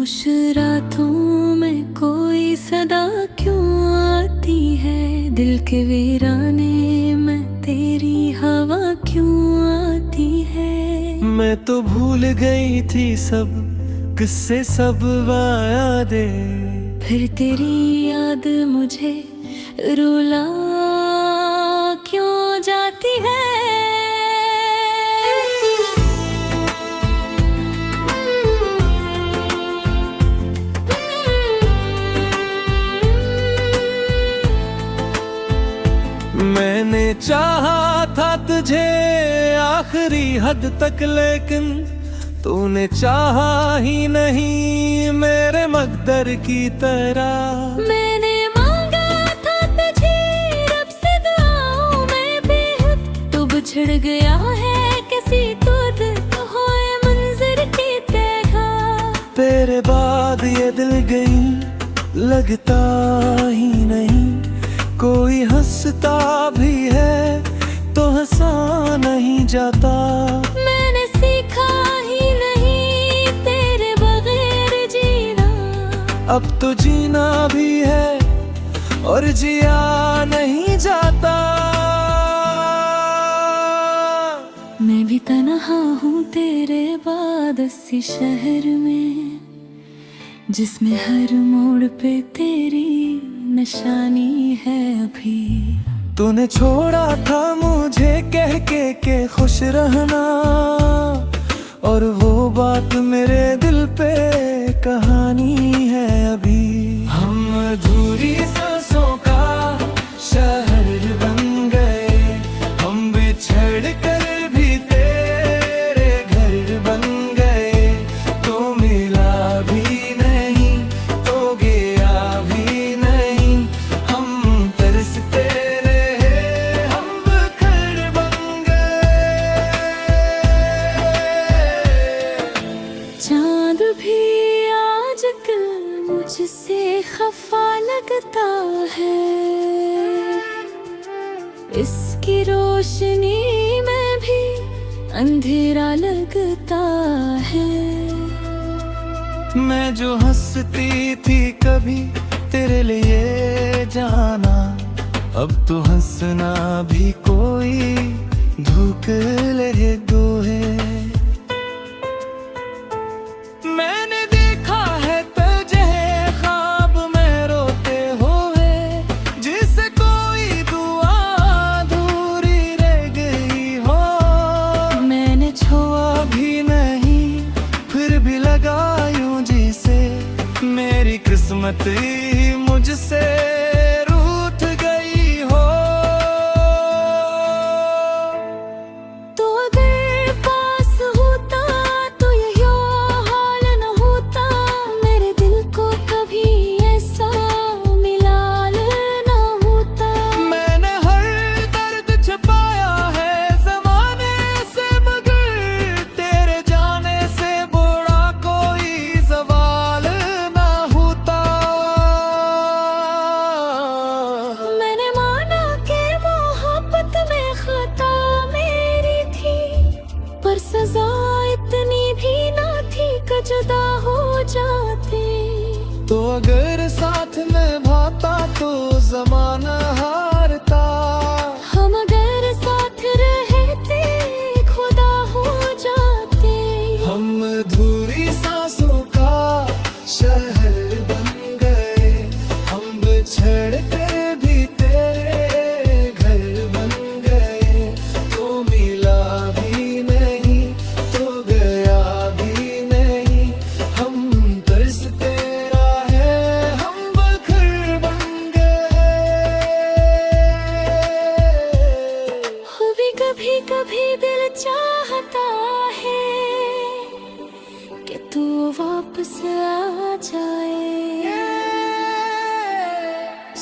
खामोश रातों में कोई सदा क्यों आती है, दिल के वीराने में तेरी हवा क्यों आती है। मैं तो भूल गई थी सब किस्से सब यादें, फिर तेरी याद मुझे रुला क्यों जाती है। मैंने चाहा था तुझे आखिरी हद तक, लेकिन तूने चाहा ही नहीं मेरे मकदर की तरह। मैंने मांगा था तुझे रब से दुआओं में बेहद, तू बिछड़ गया है किसी तुद होए मंजर की तरह। तेरे बाद ये दिल गई लगता ही नहीं, कोई हंसता भी है तो हंसा नहीं जाता। मैंने सीखा ही नहीं तेरे बगैर जीना, अब तो जीना भी है और जिया नहीं जाता। मैं भी तन्हा हूँ तेरे बाद इसी शहर में, जिसमें हर मोड़ पे तेरी निशानी है अभी। तूने छोड़ा था मुझे कह के खुश रहना, और वो बात मेरे दिल पे कहानी है अभी। हम अधूरी सांसों का शहर बन गए, हम बिछड़ कर भी तेरे घर बन गए। तो मिला भी नहीं तो गया भी नहीं, हम तरसते रहे, हम बखर बन गए। चांद भी आजकल मुझसे खफा लगता है, इसकी रोशनी में भी अंधेरा लगता है। मैं जो हंसती थी कभी तेरे लिए जाना, अब तो हंसना भी कोई धुकले दो है। मैंने देखा है तुझे ख्वाब में रोते हुए, जिसे कोई दुआ अधूरी रह गई हो। मैंने छुआ भी नहीं फिर भी लगा यूं जिसे, मेरी किस्मत ही मुझसे रूठ गई हो। तो अगर पास होता तो यही हाल न होता, मेरे दिल को कभी ऐसा मिलाल न होता। मैंने हर दर्द छुपाया है ज़माने से, मगर तेरे जाने से बुरा कोई सवाल ना होता। मैंने माना कि मोहब्बत में खता मेरी थी, पर सजा इतनी भी ना थी कि जुदा हो जाते। तो अगर साथ निभाता तो ज़माना हारता, हम अगर साथ रहते खुदा हो जाते। हम अधूरी सांसों का शहर बन गए, हम बिछड़ कर भी तेरे घर बन गए। तो मिला भी नहीं तो गया भी नहीं, हम तरसते रहे, हम बखर बन गए। हो भी कभी कभी दिल चाहता है कि तू वापस आ जाए।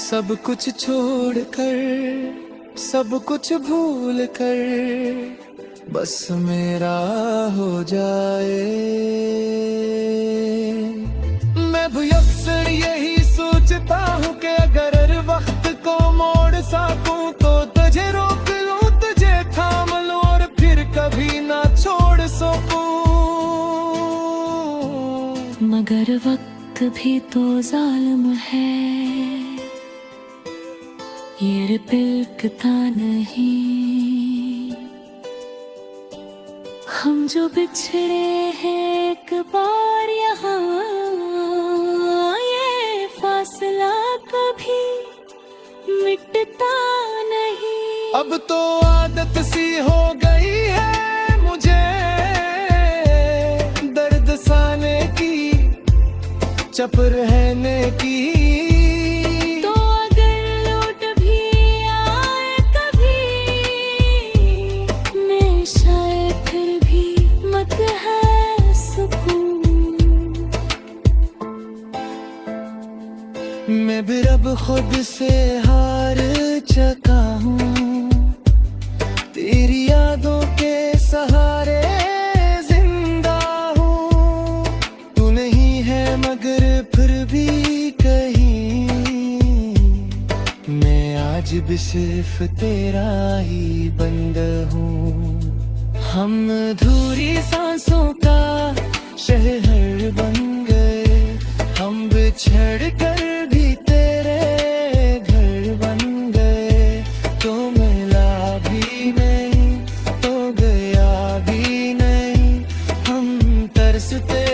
सब कुछ छोड़ कर सब कुछ भूल कर बस मेरा हो जाए। मैं भी अक्सर यही सोचता हूँ कि अगर वक्त को मोड़ सकूं तो तुझे रोक लूं, तुझे थाम लूं और फिर कभी ना छोड़ सकूं। मगर वक्त वक्त भी तो जालिम है, ये बिलकता नहीं। हम जो बिछड़े हैं एक बार यहाँ, ये फासला कभी मिटता नहीं। अब तो आदत सी हो गई है मुझे दर्द सहने की, चुप रहने की। तो अगर लौट भी आए कभी, मैं शायद फिर भी मत है सुकून। मैं भी अब खुद से हार चुका हूँ, तेरी यादों के सहारे जिंदा हूँ। तू नहीं है मगर फिर भी कहीं, मैं आज भी सिर्फ तेरा ही बंदा हूँ। हम अधूरी सांसों का शहर बन गए, हम बिछड़ कर भी तेरे घर बन गए। तो मिला भी नहीं तो गया भी नहीं, हम तरसते